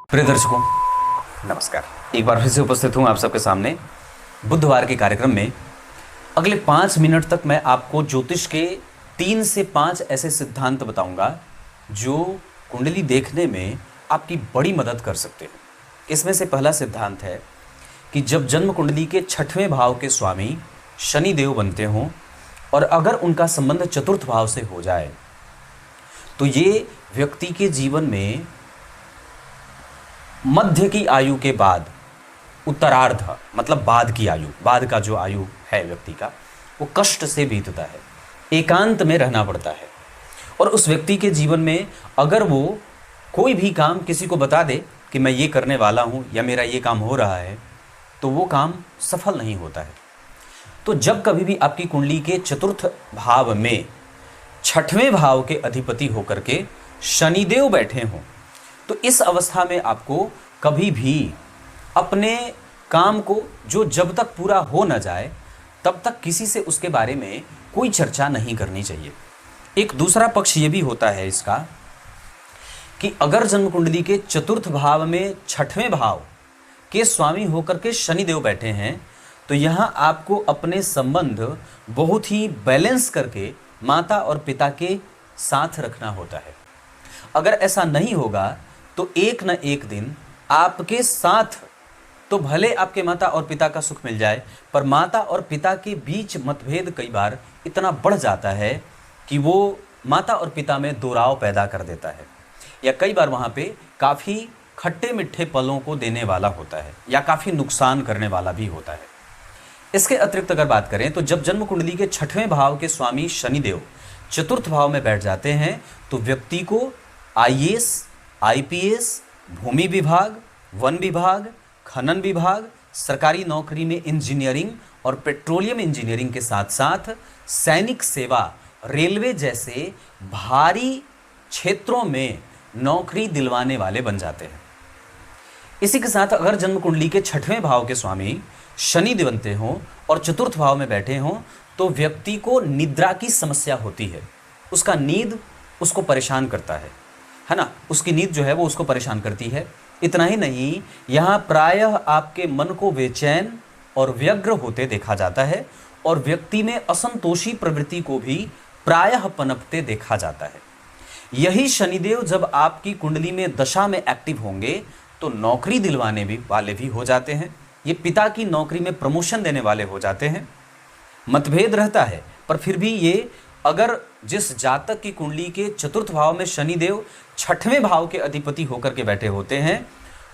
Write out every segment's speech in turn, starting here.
प्रिय दर्शकों, नमस्कार। एक बार फिर से उपस्थित हूँ आप सबके सामने बुधवार के कार्यक्रम में। अगले 5 मिनट तक मैं आपको ज्योतिष के 3 से 5 ऐसे सिद्धांत बताऊंगा जो कुंडली देखने में आपकी बड़ी मदद कर सकते हैं। इसमें से पहला सिद्धांत है कि जब जन्म कुंडली के 6वें भाव के स्वामी शनि देव बनते हों और अगर उनका संबंध चतुर्थ भाव से हो जाए तो ये व्यक्ति के जीवन में मध्य की आयु के बाद उत्तरार्ध, मतलब बाद की आयु, बाद का जो आयु है व्यक्ति का, वो कष्ट से बीतता है, एकांत में रहना पड़ता है। और उस व्यक्ति के जीवन में अगर वो कोई भी काम किसी को बता दे कि मैं ये करने वाला हूँ या मेरा ये काम हो रहा है, तो वो काम सफल नहीं होता है। तो जब कभी भी आपकी कुंडली के चतुर्थ भाव में 6वें भाव के अधिपति होकर के शनिदेव बैठे हों, तो इस अवस्था में आपको कभी भी अपने काम को जो जब तक पूरा हो न जाए तब तक किसी से उसके बारे में कोई चर्चा नहीं करनी चाहिए। एक दूसरा पक्ष ये भी होता है इसका कि अगर जन्म कुंडली के चतुर्थ भाव में 6वें भाव के स्वामी होकर के शनिदेव बैठे हैं, तो यहाँ आपको अपने संबंध बहुत ही बैलेंस करके माता और पिता के साथ रखना होता है। अगर ऐसा नहीं होगा तो एक न एक दिन आपके साथ तो भले आपके माता और पिता का सुख मिल जाए, पर माता और पिता के बीच मतभेद कई बार इतना बढ़ जाता है कि वो माता और पिता में दोराव पैदा कर देता है, या कई बार वहाँ पे काफ़ी खट्टे मीठे पलों को देने वाला होता है या काफ़ी नुकसान करने वाला भी होता है। इसके अतिरिक्त अगर बात करें तो जब जन्म कुंडली के 6वें भाव के स्वामी शनिदेव चतुर्थ भाव में बैठ जाते हैं तो व्यक्ति को IAS, IPS, भूमि विभाग, वन विभाग, खनन विभाग, सरकारी नौकरी में इंजीनियरिंग और पेट्रोलियम इंजीनियरिंग के साथ साथ सैनिक सेवा, रेलवे जैसे भारी क्षेत्रों में नौकरी दिलवाने वाले बन जाते हैं। इसी के साथ अगर जन्म कुंडली के 6वें भाव के स्वामी शनि बनते हों और चतुर्थ भाव में बैठे हों तो व्यक्ति को निद्रा की समस्या होती है। उसका नींद उसको परेशान करता है ना, उसकी नींद जो है वो उसको परेशान करती है। इतना ही नहीं, यहाँ प्रायः आपके मन को बेचैन और व्यग्र होते देखा जाता है और व्यक्ति में असंतोषी प्रवृत्ति को भी प्रायः पनपते देखा जाता है। यही शनिदेव जब आपकी कुंडली में दशा में एक्टिव होंगे तो नौकरी दिलवाने भी वाले भी हो जाते हैं। ये पिता की नौकरी में प्रमोशन देने वाले हो जाते हैं। मतभेद रहता है, पर फिर भी ये अगर जिस जातक की कुंडली के चतुर्थ भाव में शनिदेव 6वें भाव के अधिपति होकर के बैठे होते हैं,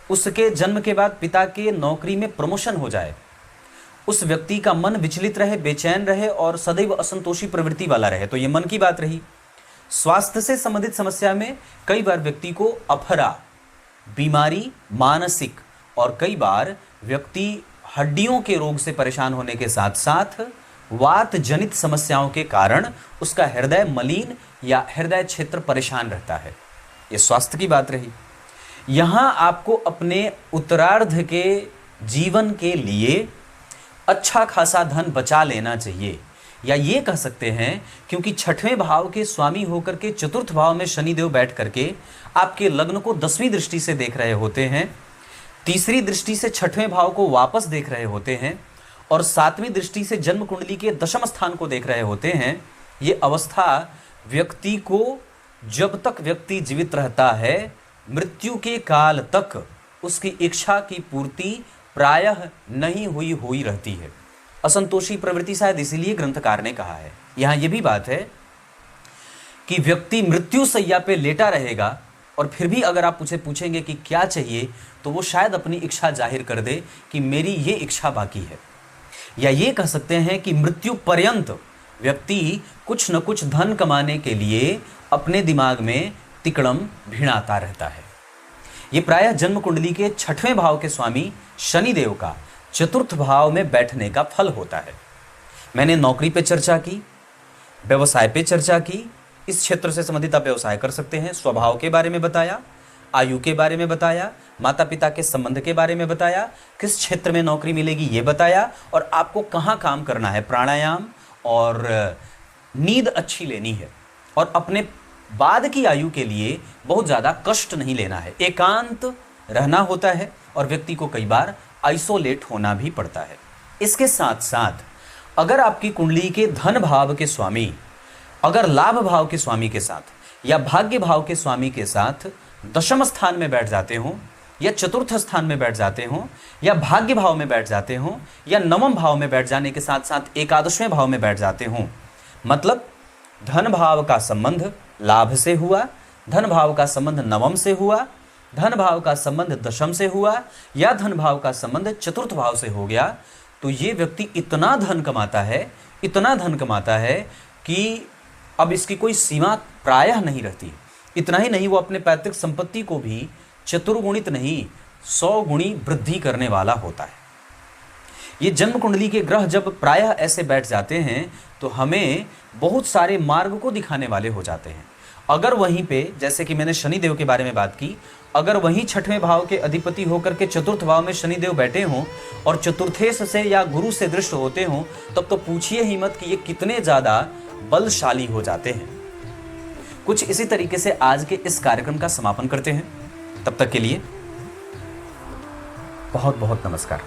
उसके जन्म के बाद पिता के नौकरी में प्रमोशन हो जाए, उस व्यक्ति का मन विचलित रहे, बेचैन रहे और सदैव असंतोषी प्रवृत्ति वाला रहे, तो ये मन की बात रही। स्वास्थ्य से संबंधित समस्या में कई बार व्यक्ति को अफरा, बीमारी, मानसिक और कई बार व्यक्ति हड्डियों के रोग से परेशान होने के साथ साथ वात जनित समस्याओं के कारण उसका हृदय मलिन या हृदय क्षेत्र परेशान रहता है। ये स्वास्थ्य की बात रही। यहाँ आपको अपने उत्तरार्ध के जीवन के लिए अच्छा खासा धन बचा लेना चाहिए, या ये कह सकते हैं क्योंकि 6वें भाव के स्वामी होकर के चतुर्थ भाव में शनिदेव बैठ करके आपके लग्न को 10वीं दृष्टि से देख रहे होते हैं, तीसरी दृष्टि से 6वें भाव को वापस देख रहे होते हैं और 7वीं दृष्टि से जन्म कुंडली के दशम स्थान को देख रहे होते हैं। ये अवस्था व्यक्ति को जब तक व्यक्ति जीवित रहता है, मृत्यु के काल तक उसकी इच्छा की पूर्ति प्रायः नहीं हुई रहती है। असंतोषी प्रवृत्ति शायद इसीलिए ग्रंथकार ने कहा है। यहाँ ये भी बात है कि व्यक्ति मृत्यु शैया पे लेटा रहेगा और फिर भी अगर आप उसे पूछेंगे कि क्या चाहिए, तो वो शायद अपनी इच्छा जाहिर कर दे कि मेरी ये इच्छा बाकी है, या ये कह सकते हैं कि मृत्यु पर्यंत व्यक्ति कुछ न कुछ धन कमाने के लिए अपने दिमाग में तिकड़म भिड़ाता रहता है। ये प्रायः जन्म कुंडली के 6वें भाव के स्वामी शनिदेव का चतुर्थ भाव में बैठने का फल होता है। मैंने नौकरी पे चर्चा की, व्यवसाय पे चर्चा की, इस क्षेत्र से संबंधित आप व्यवसाय कर सकते हैं, स्वभाव के बारे में बताया, आयु के बारे में बताया, माता पिता के संबंध के बारे में बताया, किस क्षेत्र में नौकरी मिलेगी ये बताया, और आपको कहाँ काम करना है, प्राणायाम और नींद अच्छी लेनी है, और अपने बाद की आयु के लिए बहुत ज़्यादा कष्ट नहीं लेना है, एकांत रहना होता है और व्यक्ति को कई बार आइसोलेट होना भी पड़ता है। इसके साथ साथ अगर आपकी कुंडली के धन भाव के स्वामी अगर लाभ भाव के स्वामी के साथ या भाग्य भाव के स्वामी के साथ दशम स्थान में बैठ जाते हों या चतुर्थ स्थान में बैठ जाते हों या भाग्य भाव में बैठ जाते हों या नवम भाव में बैठ जाने के साथ साथ एकादशवें भाव में बैठ जाते हों, मतलब धन भाव का संबंध लाभ से हुआ, धन भाव का संबंध नवम से हुआ, धन भाव का संबंध दशम से हुआ या धन भाव का संबंध चतुर्थ भाव से हो गया, तो ये व्यक्ति इतना धन कमाता है कि अब इसकी कोई सीमा प्रायः नहीं रहती। इतना ही नहीं, वो अपने पैतृक संपत्ति को भी चतुर्गुणित नहीं 100 गुणी वृद्धि करने वाला होता है। ये जन्म कुंडली के ग्रह जब प्रायः ऐसे बैठ जाते हैं तो हमें बहुत सारे मार्ग को दिखाने वाले हो जाते हैं। अगर वहीं पे, जैसे कि मैंने शनिदेव के बारे में बात की, अगर वहीं छठवें भाव के अधिपति होकर के चतुर्थ भाव में शनिदेव बैठे हों और चतुर्थेश से या गुरु से दृष्ट होते हों, तब तो पूछिए ही मत कि ये कितने ज़्यादा बलशाली हो जाते हैं। कुछ इसी तरीके से आज के इस कार्यक्रम का समापन करते हैं। तब तक के लिए बहुत बहुत नमस्कार।